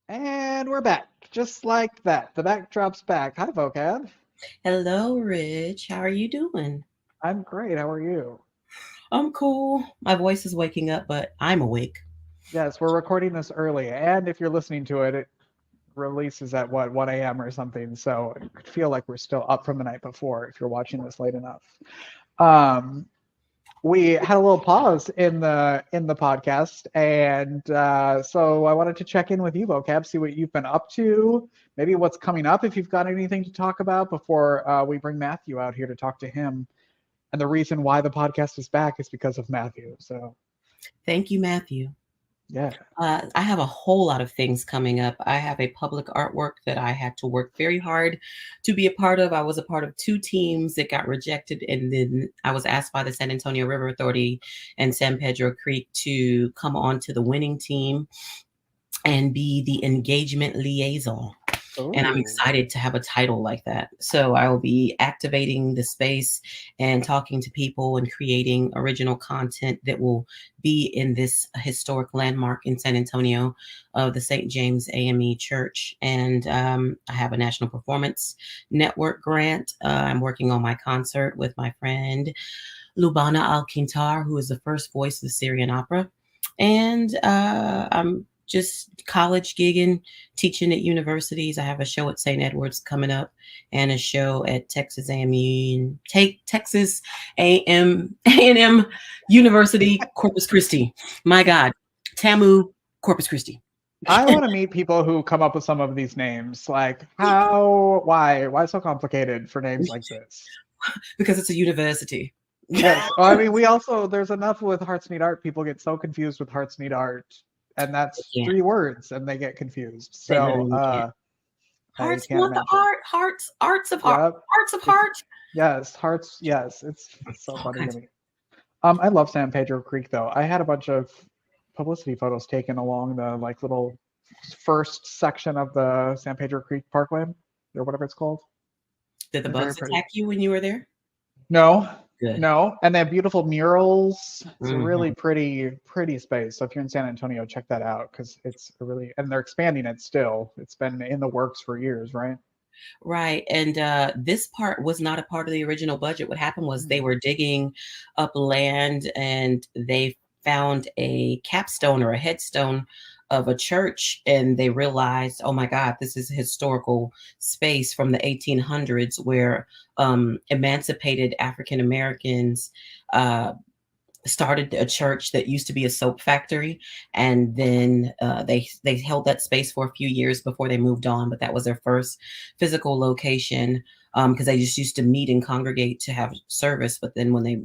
And we're back, just like that. The backdrop's back. Hi, vocab. Hello, Rich. How are you doing? I'm great. How are you? I'm cool. My voice is waking up, but I'm awake. Yes, we're recording this early, and if you're listening to it, it releases at what 1 a.m. or something. So it could feel like we're still up from the night before if you're watching this late enough. Um, we had a little pause in the podcast, and so I wanted to check in with you, vocab, see what you've been up to, maybe what's coming up if you've got anything to talk about before we bring Matthew out here to talk to him. And the reason why the podcast is back is because of Matthew. So Thank you, Matthew. yeah. I have a whole lot of things coming up. I have a public artwork that I had to work very hard to be a part of. I was a part of two teams that got rejected, and then I was asked by the San Antonio River Authority and San Pedro Creek to come on to the winning team and be the engagement liaison. And I'm Oh, excited to have a title like that. So I will be activating the space and talking to people and creating original content that will be in this historic landmark in San Antonio of the St. James AME Church. And I have a National Performance Network grant. I'm working on my concert with my friend Lubana Al-Kintar, who is the first voice of the Syrian opera. And I'm just college gigging, teaching at universities. I have a show at St. Edward's coming up and a show at Texas A&M, Texas A&M University, Corpus Christi. My God, TAMU, Corpus Christi. I want to meet people who come up with some of these names. Like, how, why so complicated for names like this? Because it's a university. Yes. Well, I mean, we also, there's enough with Hearts Need Art. People get so confused with Hearts Need Art, and that's Yeah, 3 words, and they get confused. they So, literally can't. I Hearts can't want the imagine. art. Arts of heart. Yep. Arts of It's, heart. yes, Hearts. Yes. It's so All funny to kinds. me. I love San Pedro Creek though. I had a bunch of publicity photos taken along the like little first section of the San Pedro Creek Parkway or whatever it's called. Did the They're very bugs pretty. attack you when you were there? No, Good. no, and they have beautiful murals. It's a really Hmm. pretty space. So if you're in San Antonio, check that out because it's a really and they're expanding it still. It's been in the works for years, right? Right. And this part was not a part of the original budget. What happened was they Hmm. were digging up land and they found a capstone or a headstone of a church, and they realized, oh my God, this is a historical space from the 1800s where emancipated African Americans uh, started a church that used to be a soap factory, and then they held that space for a few years before they moved on. But that was their first physical location because they just used to meet and congregate to have service. But then when they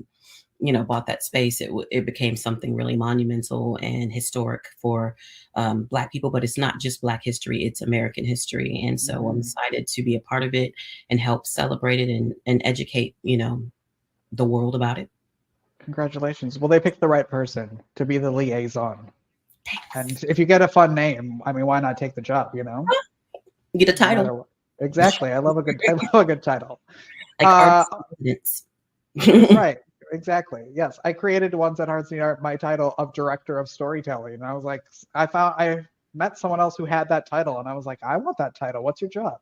bought that space, it became something really monumental and historic for Black people. But it's not just Black history; it's American history. And so I'm Hmm. excited to be a part of it and help celebrate it and educate the world about it. Congratulations. Well, they picked the right person to be the liaison. Thanks. And if you get a fun name, I mean, why not take the job? You know, Get a no title. matter what. Exactly. I love a good title. Like Uh, artist evidence. that's right. Exactly. Yes, I created once at Hearts Need Art my title of director of storytelling, and I was like, I met someone else who had that title, and I was like, I want that title. What's your job?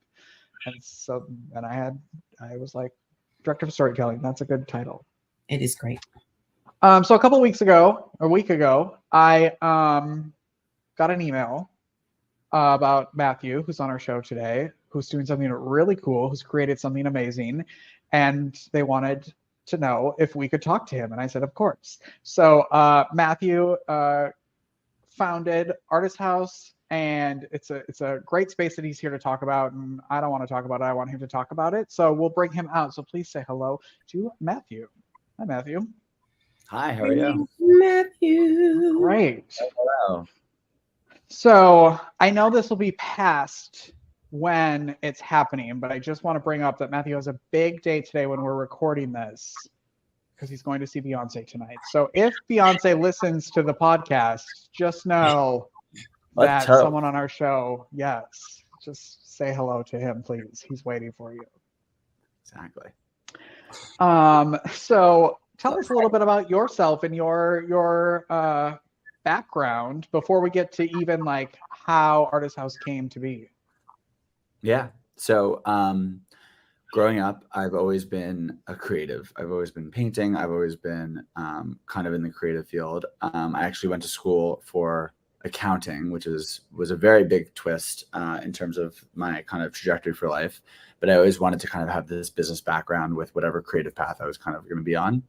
And so, and I was like, director of storytelling. That's a good title. It is great. So a couple weeks ago, a week ago, I got an email about Matthew, who's on our show today, who's doing something really cool, who's created something amazing, and they wanted to know if we could talk to him, and I said, of course. So Matthew founded Artishouse, and it's a great space that he's here to talk about, and I don't want to talk about it. I want him to talk about it. So we'll bring him out. So please say hello to Matthew. Hi, Matthew. Hi, how are you? Thank you, Matthew. Great. Hello. So I know this will be past when it's happening, but I just want to bring up that Matthew has a big day today when we're recording this because he's going to see Beyonce tonight. So if Beyonce listens to the podcast, just know Let's that hope. someone on our show, yes, just say hello to him, please. He's waiting for you. Exactly. So tell us a little bit about yourself and your background before we get to even like how Artishouse came to be. Yeah. So growing up, I've always been a creative. I've always been painting. I've always been kind of in the creative field. I actually went to school for accounting, which was a very big twist in terms of my kind of trajectory for life. But I always wanted to kind of have this business background with whatever creative path I was kind of going to be on,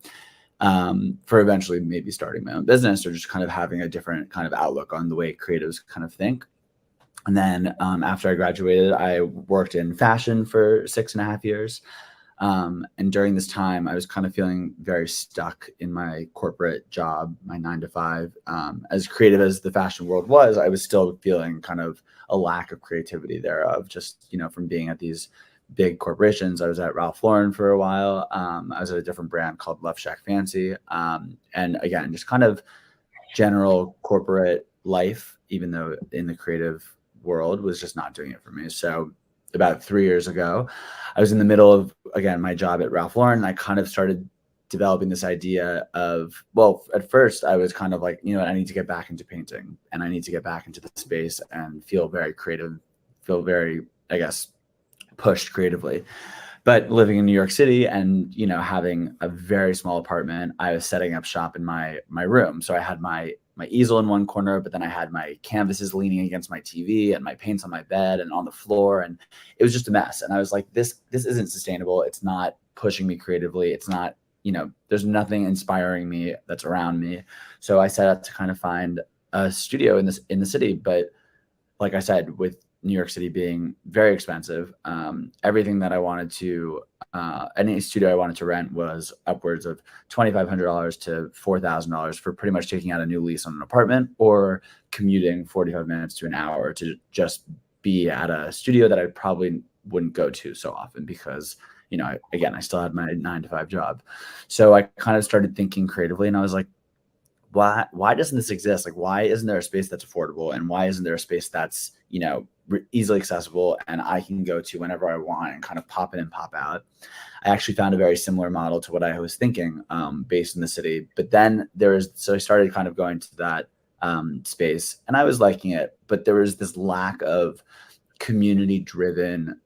for eventually maybe starting my own business or just kind of having a different kind of outlook on the way creatives kind of think. And then after I graduated, I worked in fashion for 6.5 years. And during this time, I was kind of feeling very stuck in my corporate job, my 9 to 5. As creative as the fashion world was, I was still feeling kind of a lack of creativity thereof, just, from being at these big corporations. I was at Ralph Lauren for a while. I was at a different brand called Love Shack Fancy. And again, just kind of general corporate life, even though in the creative world was just not doing it for me. So about 3 years ago, I was in the middle of, again, my job at Ralph Lauren. And I kind of started developing this idea of, well, at first I was kind of like, I need to get back into painting and I need to get back into the space and feel very creative, feel very, I guess, pushed creatively. But living in New York City and, having a very small apartment, I was setting up shop in my room. So I had my easel in one corner, but then I had my canvases leaning against my TV and my paints on my bed and on the floor. And it was just a mess. And I was like, this isn't sustainable. It's not pushing me creatively. It's not, there's nothing inspiring me that's around me. So I set out to kind of find a studio in the city. But like I said, with New York City being very expensive, everything that I wanted to, any studio I wanted to rent was upwards of $2,500 to $4,000 for pretty much taking out a new lease on an apartment or commuting 45 minutes to an hour to just be at a studio that I probably wouldn't go to so often because, again, I still had my 9 to 5 job. So I kind of started thinking creatively and I was like, why doesn't this exist? Like, why isn't there a space that's affordable? And why isn't there a space that's, easily accessible and I can go to whenever I want and kind of pop in and pop out? I actually found a very similar model to what I was thinking, based in the city. But then so I started kind of going to that space and I was liking it, but there was this lack of community-driven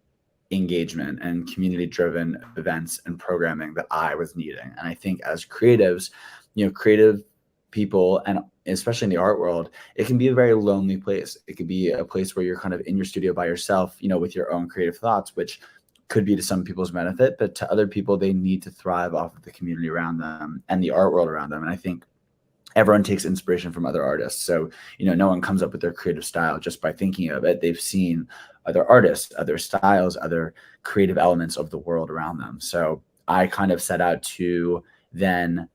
engagement and community-driven events and programming that I was needing. And I think as creatives, creative people, and especially in the art world, it can be a very lonely place. It could be a place where you're kind of in your studio by yourself, with your own creative thoughts, which could be to some people's benefit, but to other people, they need to thrive off of the community around them and the art world around them. And I think everyone takes inspiration from other artists. So, no one comes up with their creative style just by thinking of it. They've seen other artists, other styles, other creative elements of the world around them. So I kind of set out to then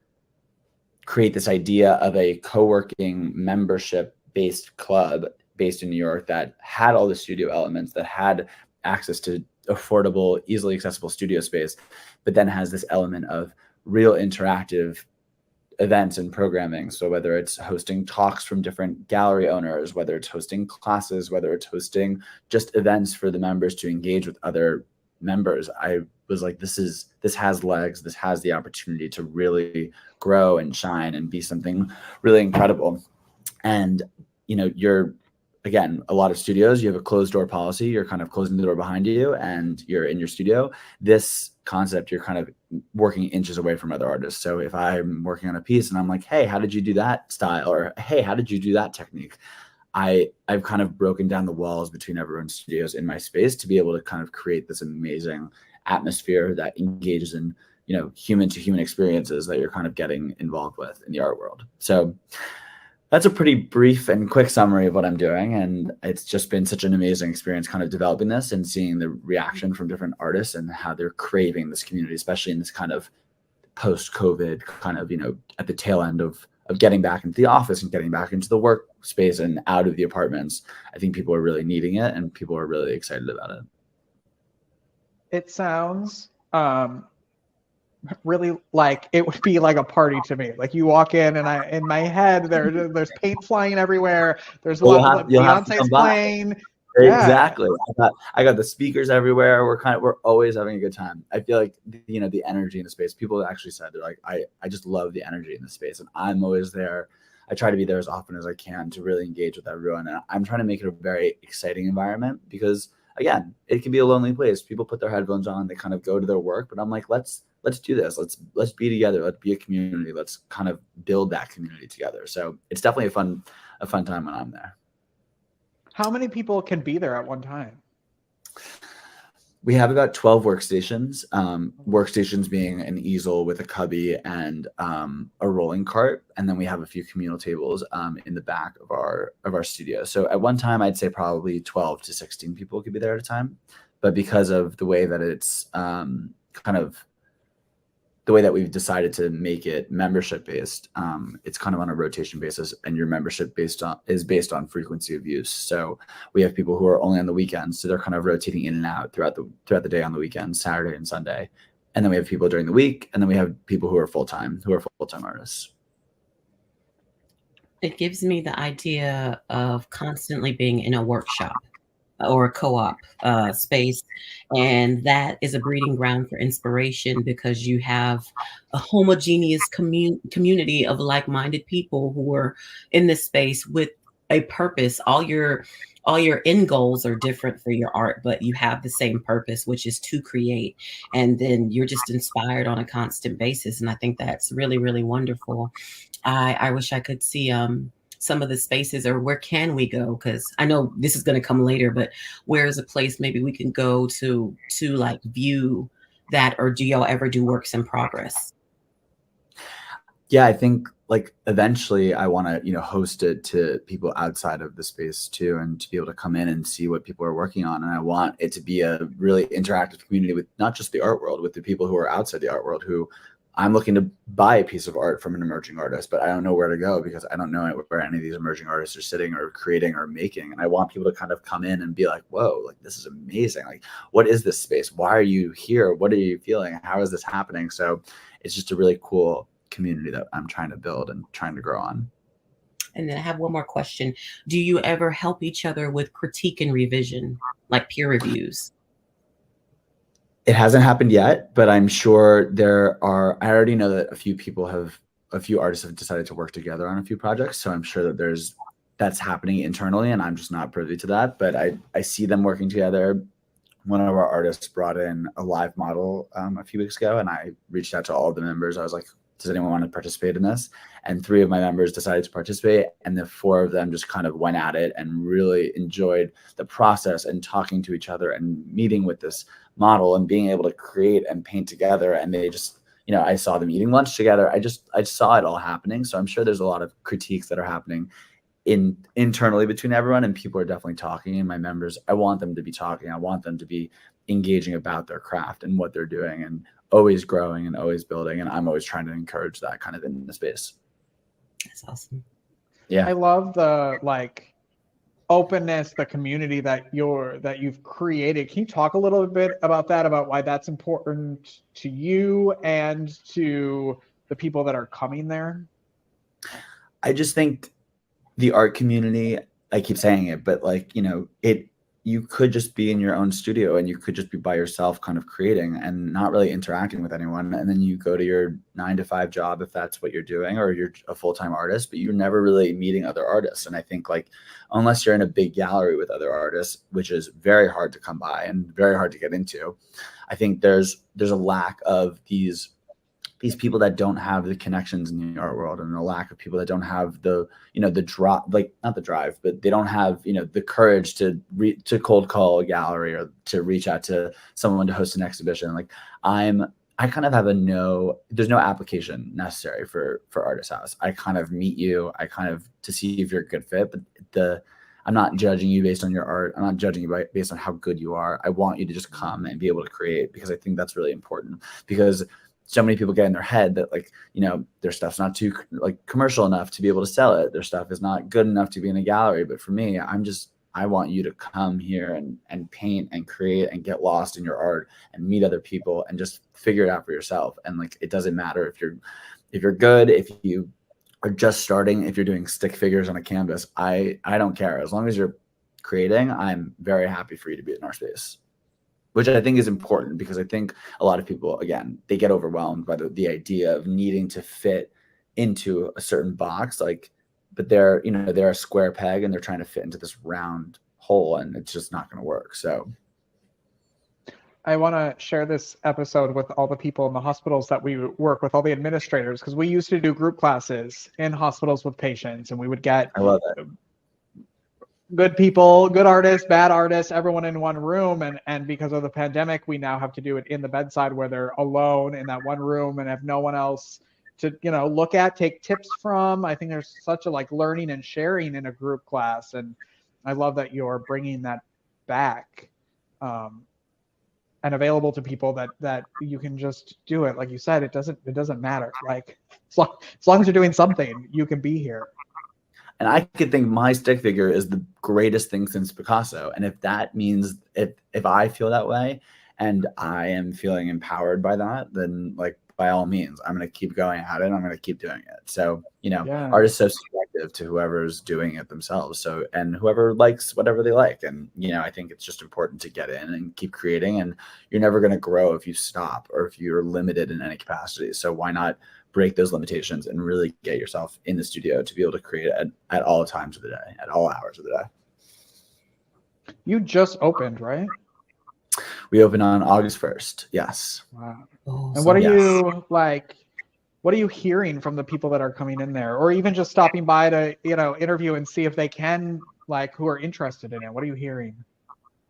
create this idea of a co-working membership-based club based in New York that had all the studio elements, that had access to affordable, easily accessible studio space, but then has this element of real interactive events and programming. So whether it's hosting talks from different gallery owners, whether it's hosting classes, whether it's hosting just events for the members to engage with other members, I was like, this has legs. This has the opportunity to really grow and shine and be something really incredible. And, you're, again, a lot of studios, you have a closed door policy. You're kind of closing the door behind you and you're in your studio. This concept, you're kind of working inches away from other artists. So if I'm working on a piece and I'm like, hey, how did you do that style? Or, hey, how did you do that technique? I've kind of broken down the walls between everyone's studios in my space to be able to kind of create this amazing atmosphere that engages in, human to human experiences that you're kind of getting involved with in the art world. So that's a pretty brief and quick summary of what I'm doing. And it's just been such an amazing experience kind of developing this and seeing the reaction from different artists and how they're craving this community, especially in this kind of post-COVID kind of, at the tail end of getting back into the office and getting back into the workspace and out of the apartments. I think people are really needing it and people are really excited about it. It sounds really like it would be like a party to me. Like you walk in and in my head, there's paint flying everywhere. There's a lot of Beyonce's playing. Exactly. I got the speakers everywhere. We're always having a good time. I feel like, the energy in the space, people actually said, they're like, I just love the energy in the space and I'm always there. I try to be there as often as I can to really engage with everyone. And I'm trying to make it a very exciting environment because, again, it can be a lonely place. People put their headphones on, they kind of go to their work, but I'm like, let's do this. Let's be together. Let's be a community. Let's kind of build that community together. So it's definitely a fun time when I'm there. How many people can be there at one time? We have about 12 workstations, workstations being an easel with a cubby and a rolling cart. And then we have a few communal tables in the back of our studio. So at one time, I'd say probably 12 to 16 people could be there at a time. But because of the way that it's kind of the way that we've decided to make it membership based, it's kind of on a rotation basis, and your membership is based on frequency of use. So we have people who are only on the weekends, so they're kind of rotating in and out throughout the day on the weekends, Saturday and Sunday. And then we have people during the week, and then we have people who are full-time artists. It gives me the idea of constantly being in a workshop or a co-op space, and that is a breeding ground for inspiration because you have a homogeneous community of like-minded people who are in this space with a purpose. All your end goals are different for your art, but you have the same purpose, which is to create, and then you're just inspired on a constant basis. And I think that's really, really wonderful. I wish I could see some of the spaces, or where can we go? Because I know this is going to come later, but where is a place maybe we can go to like view that? Or do y'all ever do works in progress? Yeah, I think like eventually I want to, host it to people outside of the space too, and to be able to come in and see what people are working on. And I want it to be a really interactive community with not just the art world, with the people who are outside the art world, who I'm looking to buy a piece of art from an emerging artist, but I don't know where to go because I don't know where any of these emerging artists are sitting or creating or making. And I want people to kind of come in and be like, whoa, like this is amazing. Like, what is this space? Why are you here? What are you feeling? How is this happening? So it's just a really cool community that I'm trying to build and trying to grow on. And then I have one more question. Do you ever help each other with critique and revision, like peer reviews? It hasn't happened yet, but I'm sure I already know that a few artists have decided to work together on a few projects. So I'm sure that that's happening internally, and I'm just not privy to that, but I see them working together. One of our artists brought in a live model a few weeks ago, and I reached out to all of the members. I was like, does anyone want to participate in this? And 3 of my members decided to participate, and the 4 of them just kind of went at it and really enjoyed the process and talking to each other and meeting with this model and being able to create and paint together. And they just, I saw them eating lunch together. I saw it all happening. So I'm sure there's a lot of critiques that are happening internally between everyone, and people are definitely talking. And my members, I want them to be talking. I want them to be engaging about their craft and what they're doing, and always growing and always building. And I'm always trying to encourage that kind of in the space. That's awesome. Yeah. I love the openness, the community that you've created. Can you talk a little bit about that, about why that's important to you and to the people that are coming there? I just think the art community, I keep saying it, but you could just be in your own studio and you could just be by yourself kind of creating and not really interacting with anyone. And then you go to your 9-to-5 job, if that's what you're doing, or you're a full-time artist, but you're never really meeting other artists. And I think unless you're in a big gallery with other artists, which is very hard to come by and very hard to get into, I think there's a lack of these people that don't have the connections in the art world, and a lack of people that don't have the not the drive, but they don't have, the courage to cold call a gallery or to reach out to someone to host an exhibition. I kind of have there's no application necessary for Artishouse. I kind of meet you, to see if you're a good fit, but I'm not judging you based on your art. I'm not judging you based on how good you are. I want you to just come and be able to create, because I think that's really important, because so many people get in their head that their stuff's not too commercial enough to be able to sell it. Their stuff is not good enough to be in a gallery. But for me, I want you to come here and paint and create and get lost in your art and meet other people and just figure it out for yourself. And it doesn't matter if you're good, if you are just starting, if you're doing stick figures on a canvas, I don't care. As long as you're creating, I'm very happy for you to be in our space. Which I think is important, because I think a lot of people, again, they get overwhelmed by the idea of needing to fit into a certain box. but they're, they're a square peg and they're trying to fit into this round hole, and it's just not going to work. So I want to share this episode with all the people in the hospitals that we work with, all the administrators, because we used to do group classes in hospitals with patients, and we would get I love it. good people, good artists, bad artists, everyone in one room. And because of the pandemic, we now have to do it in the bedside where they're alone in that one room and have no one else to, look at, take tips from. I think there's such a learning and sharing in a group class. And I love that you're bringing that back. And available to people that you can just do it. Like you said, it doesn't matter. As long as you're doing something, you can be here. And I could think my stick figure is the greatest thing since Picasso. And if that means if I feel that way and I am feeling empowered by that, then by all means, I'm going to keep going at it. I'm going to keep doing it. So, art is so subjective to whoever's doing it themselves. So, and whoever likes whatever they like. And, I think it's just important to get in and keep creating. And you're never going to grow if you stop or if you're limited in any capacity. So why not break those limitations and really get yourself in the studio to be able to create at all times of the day, at all hours of the day. You just opened, right? We opened on August 1st. Yes. Wow. And what are you what are you hearing from the people that are coming in there, or even just stopping by to, interview and see if they can, who are interested in it? What are you hearing?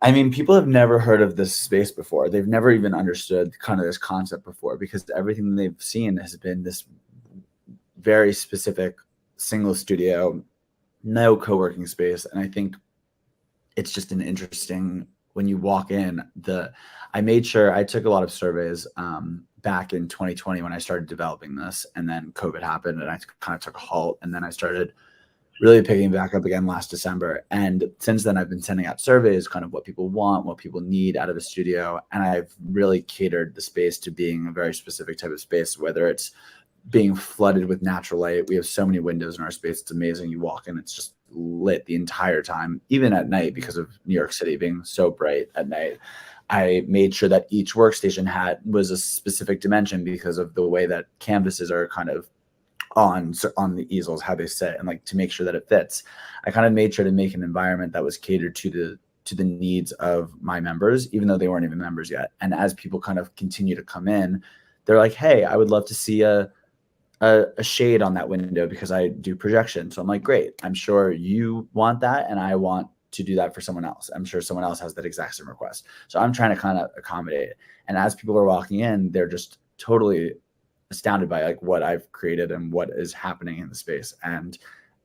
I mean, people have never heard of this space before. They've never even understood kind of this concept before, because everything they've seen has been this very specific single studio, no co-working space. And I think it's just an interesting, when you walk in, I made sure I took a lot of surveys back in 2020 when I started developing this, and then COVID happened and I kind of took a halt, and then I started really picking back up again last December. And since then I've been sending out surveys, kind of what people want, what people need out of a studio. And I've really catered the space to being a very specific type of space, whether it's being flooded with natural light. We have so many windows in our space. It's amazing. You walk in, it's just lit the entire time, even at night, because of New York City being so bright at night. I made sure that each workstation was a specific dimension because of the way that canvases are kind of on the easels, how they sit, and to make sure that it fits. I kind of made sure to make an environment that was catered to the needs of my members, even though they weren't even members yet. And as people kind of continue to come in, they're like, hey, I would love to see a shade on that window because I do projection. So I'm like, great, I'm sure you want that, and I want to do that for someone else. I'm sure someone else has that exact same request. So I'm trying to kind of accommodate it. And as people are walking in, they're just totally astounded by what I've created and what is happening in the space. And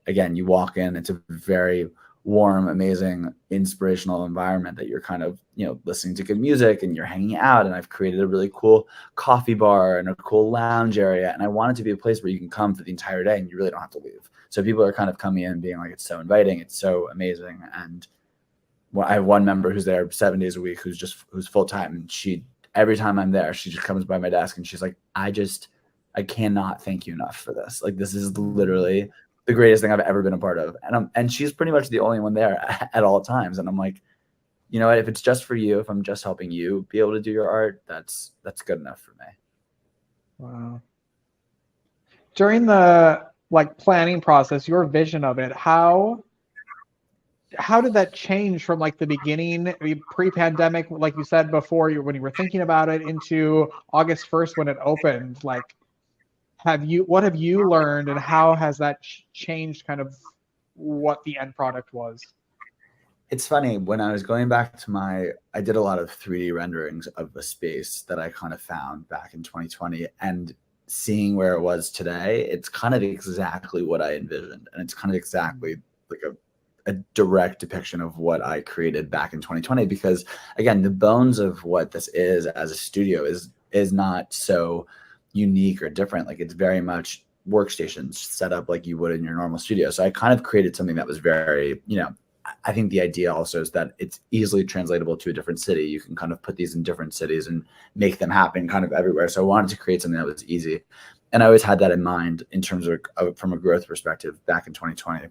again, you walk in, it's a very warm, amazing, inspirational environment that you're kind of, listening to good music and you're hanging out. And I've created a really cool coffee bar and a cool lounge area. And I want it to be a place where you can come for the entire day and you really don't have to leave. So people are kind of coming in being like, it's so inviting, it's so amazing. And I have one member who's there 7 days a week, who's full time. And every time I'm there, she just comes by my desk and she's like, I cannot thank you enough for this. This is literally the greatest thing I've ever been a part of. And she's pretty much the only one there at all times. And I'm like, you know what, if it's just for you, if I'm just helping you be able to do your art, that's good enough for me. Wow. During the planning process, your vision of it, how did that change from the beginning, pre-pandemic, like you said before, when you were thinking about it, into August 1st when it opened? What have you learned, and how has that changed kind of what the end product was? It's funny, when I was going back to I did a lot of 3D renderings of the space that I kind of found back in 2020, and seeing where it was today, it's kind of exactly what I envisioned. And it's kind of exactly a direct depiction of what I created back in 2020, because again, the bones of what this is as a studio is not so unique or different. It's very much workstations set up like you would in your normal studio. So I kind of created something that was very, I think the idea also is that it's easily translatable to a different city. You can kind of put these in different cities and make them happen kind of everywhere. So I wanted to create something that was easy. And I always had that in mind in terms of from a growth perspective back in 2020.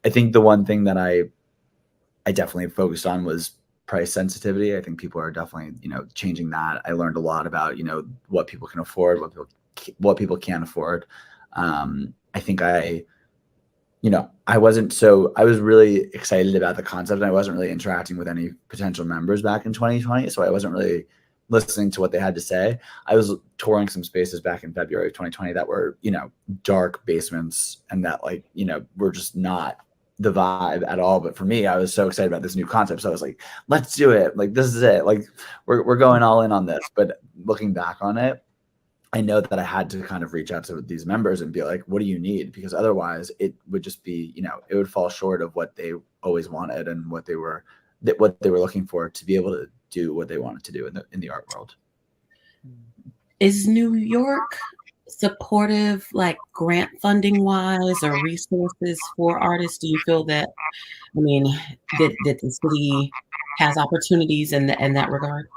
I think the one thing that I definitely focused on was price sensitivity. I think people are definitely, changing that. I learned a lot about, what people can afford, what people can't afford. I think I was really excited about the concept, and I wasn't really interacting with any potential members back in 2020. So I wasn't really listening to what they had to say. I was touring some spaces back in February of 2020 that were, dark basements and that were just not the vibe at all. But for me, I was so excited about this new concept. So I was like, let's do it. Like, this is it. Like, we're going all in on this. But looking back on it, I know that I had to kind of reach out to these members and be like, what do you need? Because otherwise it would just be, it would fall short of what they always wanted and what they were looking for to be able to do what they wanted to do in the art world. Is New York supportive, like grant funding wise or resources for artists? Do you feel that, that the city has opportunities in that regard?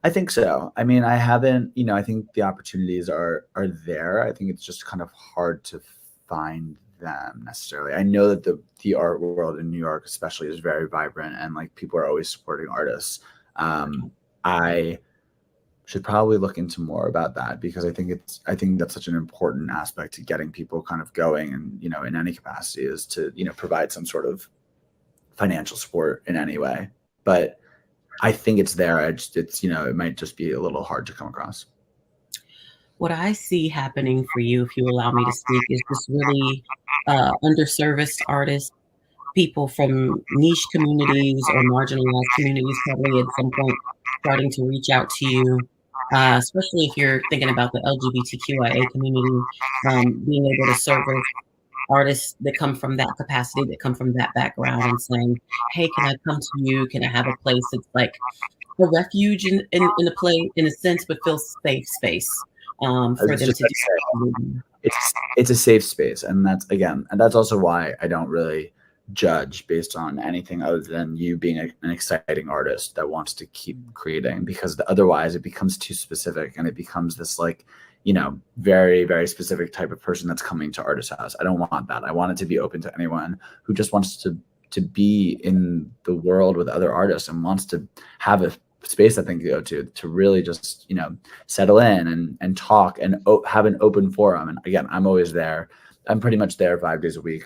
I think so. I haven't, I think the opportunities are there. I think it's just kind of hard to find them necessarily. I know that the art world in New York especially is very vibrant, and like people are always supporting artists. I should probably look into more about that, because I think that's such an important aspect to getting people kind of going, and in any capacity, is to provide some sort of financial support in any way. But I think it's there. It might just be a little hard to come across. What I see happening for you, if you allow me to speak, is just really underserviced artists, people from niche communities or marginalized communities, probably at some point starting to reach out to you, especially if you're thinking about the LGBTQIA community, being able to service artists that come from that capacity, that come from that background, and saying, hey, can I come to you? Can I have a place that's like a refuge in a play, in a sense, but feels safe space for them to do. It's a safe space. And that's also why I don't really judge based on anything other than you being an exciting artist that wants to keep creating, because otherwise it becomes too specific, and it becomes this very, very specific type of person that's coming to Artishouse. I don't want that. I want it to be open to anyone who just wants to be in the world with other artists and wants to have a space that they can go to really just, settle in and talk and have an open forum. And again, I'm always there. I'm pretty much there 5 days a week,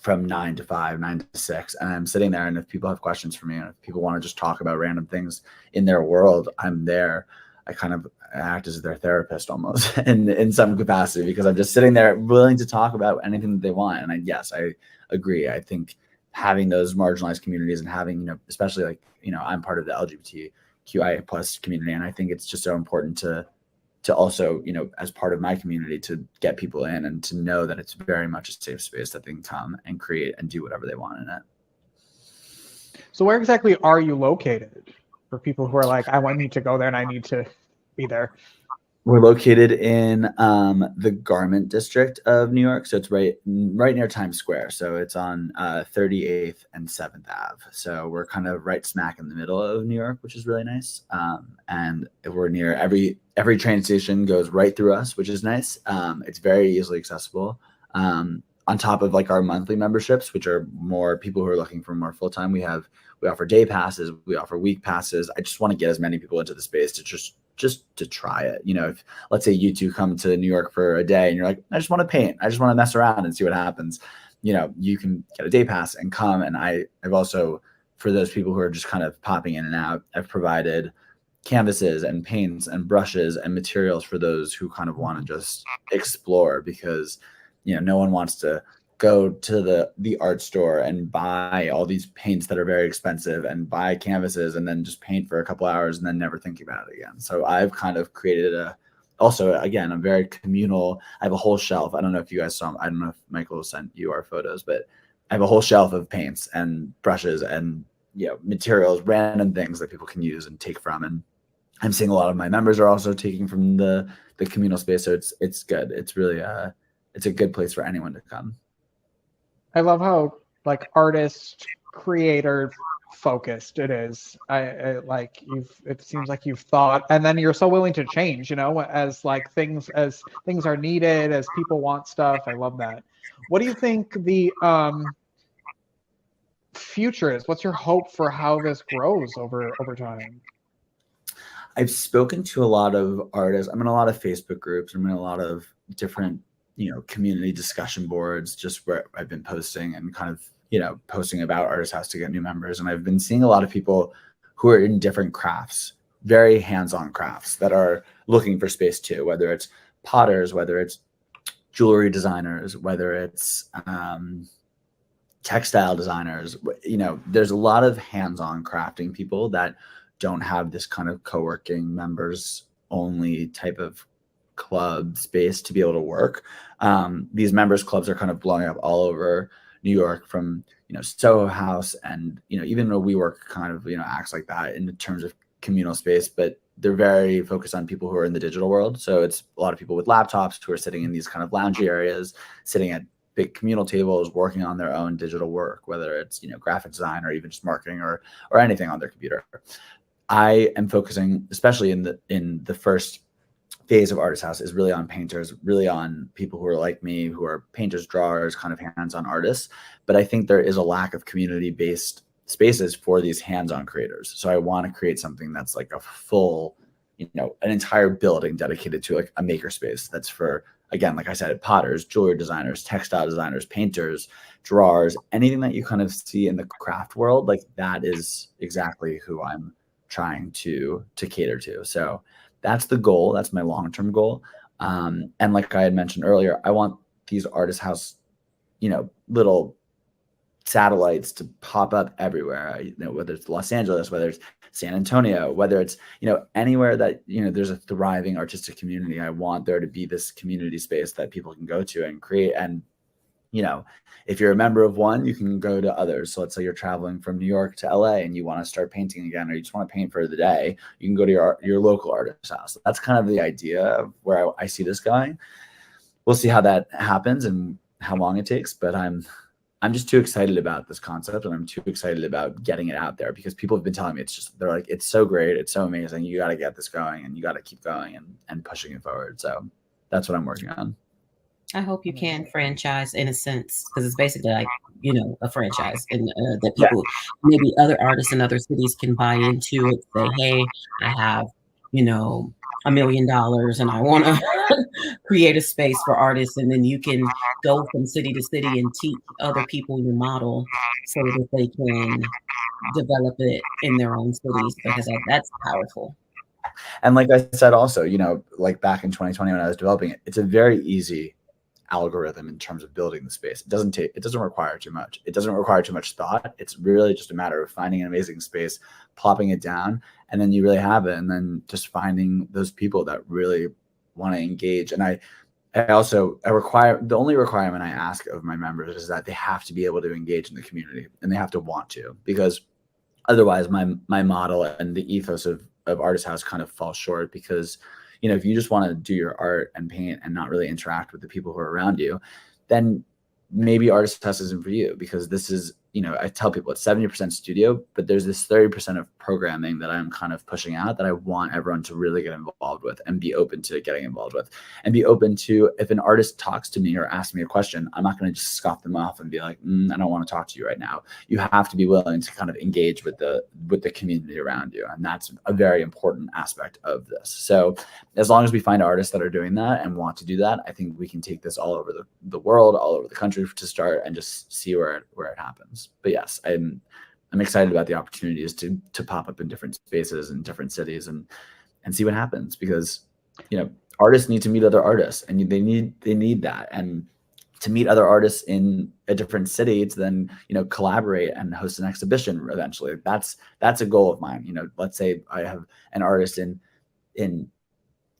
from 9 to 5, 9 to 6. And I'm sitting there, and if people have questions for me, and if people want to just talk about random things in their world, I'm there. I kind of act as their therapist almost in some capacity, because I'm just sitting there willing to talk about anything that they want. And I agree. I think having those marginalized communities and having, especially I'm part of the LGBTQIA plus community. And I think it's just so important to also, as part of my community, to get people in and to know that it's very much a safe space that they can come and create and do whatever they want in it. So where exactly are you located, for people who are like, I need to go there and I need to be there? We're located in the Garment District of New York. So it's right near Times Square. So it's on 38th and 7th Ave. So we're kind of right smack in the middle of New York, which is really nice. And we're near every train station goes right through us, which is nice. It's very easily accessible. On top of our monthly memberships, which are more people who are looking for more full-time, we offer day passes, we offer week passes. I just want to get as many people into the space to just to try it. If let's say you two come to New York for a day and you're like, I just want to paint, I just want to mess around and see what happens. You can get a day pass and come. And I've also, for those people who are just kind of popping in and out, I've provided canvases and paints and brushes and materials for those who kind of want to just explore, because no one wants to go to the art store and buy all these paints that are very expensive and buy canvases and then just paint for a couple hours and then never think about it again. So I've kind of created I'm very communal. I have a whole shelf. I don't know if you guys saw, I don't know if Michael sent you our photos, but I have a whole shelf of paints and brushes and materials, random things that people can use and take from. And I'm seeing a lot of my members are also taking from the communal space. So it's good. It's really it's a good place for anyone to come. I love how artist creator focused it is. It seems like you've thought, and then you're so willing to change, as things are needed, as people want stuff. I love that. What do you think the future is? What's your hope for how this grows over time? I've spoken to a lot of artists. I'm in a lot of Facebook groups. I'm in a lot of different community discussion boards, just where I've been posting and kind of, posting about Artishouse to get new members. And I've been seeing a lot of people who are in different crafts, very hands-on crafts, that are looking for space too, whether it's potters, whether it's jewelry designers, whether it's textile designers. There's a lot of hands-on crafting people that don't have this kind of co-working members only type of club space to be able to work. These members clubs are kind of blowing up all over New York, from Soho House, and even though WeWork kind of acts like that in terms of communal space, but they're very focused on people who are in the digital world. So it's a lot of people with laptops who are sitting in these kind of loungy areas, sitting at big communal tables, working on their own digital work, whether it's graphic design or even just marketing or anything on their computer. I am focusing, especially in the first phase of Artishouse, is really on painters, really on people who are like me, who are painters, drawers, kind of hands-on artists. But I think there is a lack of community-based spaces for these hands-on creators. So I want to create something that's like a full, an entire building dedicated to like a makerspace that's for, again, like I said, potters, jewelry designers, textile designers, painters, drawers, anything that you kind of see in the craft world. Like, that is exactly who I'm trying to cater to. So that's the goal. That's my long-term goal. And like I had mentioned earlier, I want these Artishouse, little satellites to pop up everywhere, whether it's Los Angeles, whether it's San Antonio, whether it's, anywhere that, there's a thriving artistic community. I want there to be this community space that people can go to and create. And, if you're a member of one, you can go to others. So let's say you're traveling from New York to LA and you want to start painting again, or you just want to paint for the day, you can go to your local artist house. That's kind of the idea of where I see this going. We'll see how that happens and how long it takes, but I'm just too excited about this concept, and I'm too excited about getting it out there, because people have been telling me, they're like, it's so great, it's so amazing, you got to get this going, and you got to keep going and pushing it forward. So that's what I'm working on. I hope you can franchise in a sense, because it's basically like, a franchise, and that people, maybe other artists in other cities can buy into it. Say, hey, I have, $1 million and I want to create a space for artists. And then you can go from city to city and teach other people your model so that they can develop it in their own cities, because that's powerful. And like I said, also, like back in 2020 when I was developing it, it's a very easy algorithm in terms of building the space. It doesn't require too much. It doesn't require too much thought. It's really just a matter of finding an amazing space, plopping it down, and then you really have it. And then just finding those people that really want to engage. And the only requirement I ask of my members is that they have to be able to engage in the community, and they have to want to, because otherwise my model and the ethos of Artishouse kind of falls short. Because if you just want to do your art and paint and not really interact with the people who are around you, then maybe Artishouse isn't for you, because this is, I tell people it's 70% studio, but there's this 30% of programming that I'm kind of pushing out that I want everyone to really get involved with and be open to getting involved with, and be open to, if an artist talks to me or asks me a question, I'm not going to just scoff them off and be like, I don't want to talk to you right now. You have to be willing to kind of engage with the community around you. And that's a very important aspect of this. So as long as we find artists that are doing that and want to do that, I think we can take this all over the world, all over the country to start, and just see where it happens. But yes, I'm excited about the opportunities to pop up in different spaces and different cities and see what happens, because artists need to meet other artists, and they need that, and to meet other artists in a different city to then collaborate and host an exhibition eventually. That's a goal of mine. Let's say I have an artist in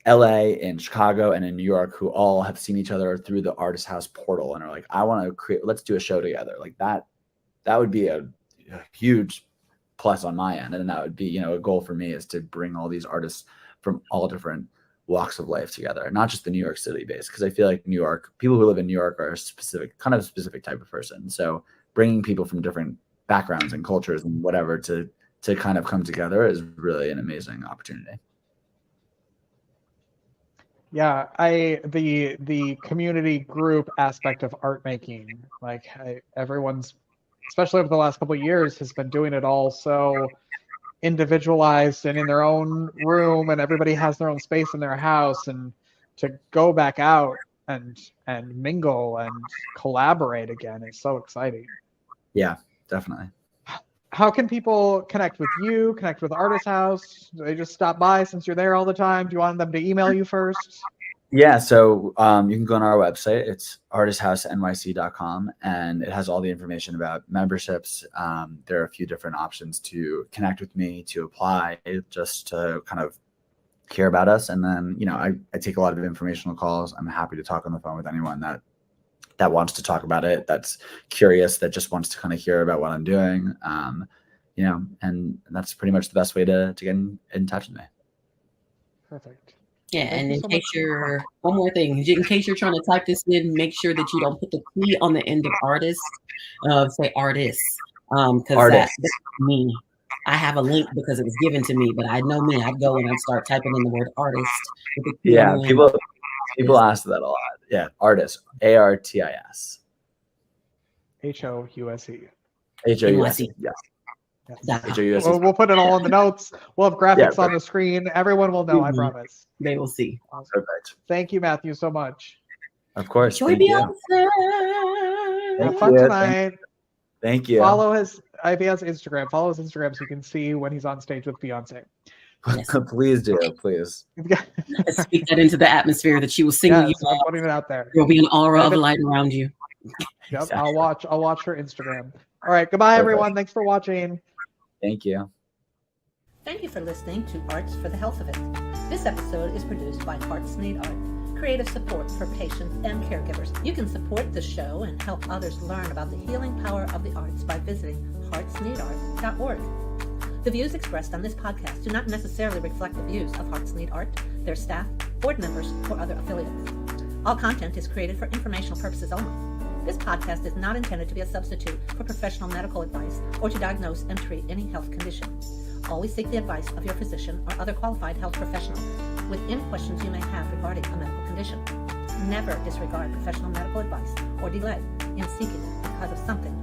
LA, in Chicago, and in New York who all have seen each other through the Artishouse portal and are like, I want to create, let's do a show together. Like that would be a huge plus on my end. And that would be, a goal for me, is to bring all these artists from all different walks of life together, not just the New York City base. Because I feel like people who live in New York are a specific type of person. So bringing people from different backgrounds and cultures and whatever to kind of come together is really an amazing opportunity. Yeah, the community group aspect of art making, like everyone's, especially over the last couple of years, has been doing it all so individualized and in their own room, and everybody has their own space in their house. And to go back out and mingle and collaborate again is so exciting. Yeah, definitely. How can people connect with you, connect with Artishouse? Do they just stop by since you're there all the time? Do you want them to email you first? Yeah, so you can go on our website. It's artisthousenyc.com, and it has all the information about memberships. There are a few different options to connect with me, to apply, just to kind of hear about us. And then, I take a lot of informational calls. I'm happy to talk on the phone with anyone that wants to talk about it, that's curious, that just wants to kind of hear about what I'm doing. And that's pretty much the best way to get in touch with me. Perfect. Yeah, and in case you're, one more thing, in case you're trying to type this in, make sure that you don't put the T on the end of artist, say artist, because that's me. I have a link because it was given to me, but I know me, I'd go and I'd start typing in the word artist. With the T on the end. People ask that a lot. Yeah, artist, ARTIS. HOUSE. HOUSE, yes. Yes. We'll put it all in the notes. We'll have graphics on the screen. Everyone will know, I promise. They will see. Awesome. Perfect. Thank you, Matthew, so much. Of course. Enjoy Beyonce. Have fun tonight. Thank you. Follow his Instagram. Follow his Instagram so you can see when he's on stage with Beyonce. Yes. Please do, please. Speak that into the atmosphere that she will sing. Yes, I'm putting it out there. There'll be an aura of light around you. Yep, exactly. I'll watch her Instagram. All right, goodbye, everyone. Thanks for watching. Thank you. Thank you for listening to Arts for the Health of It. This episode is produced by Hearts Need Art, creative support for patients and caregivers. You can support the show and help others learn about the healing power of the arts by visiting heartsneedart.org. The views expressed on this podcast do not necessarily reflect the views of Hearts Need Art, their staff, board members, or other affiliates. All content is created for informational purposes only. This podcast is not intended to be a substitute for professional medical advice or to diagnose and treat any health condition. Always seek the advice of your physician or other qualified health professional with any questions you may have regarding a medical condition. Never disregard professional medical advice or delay in seeking it because of something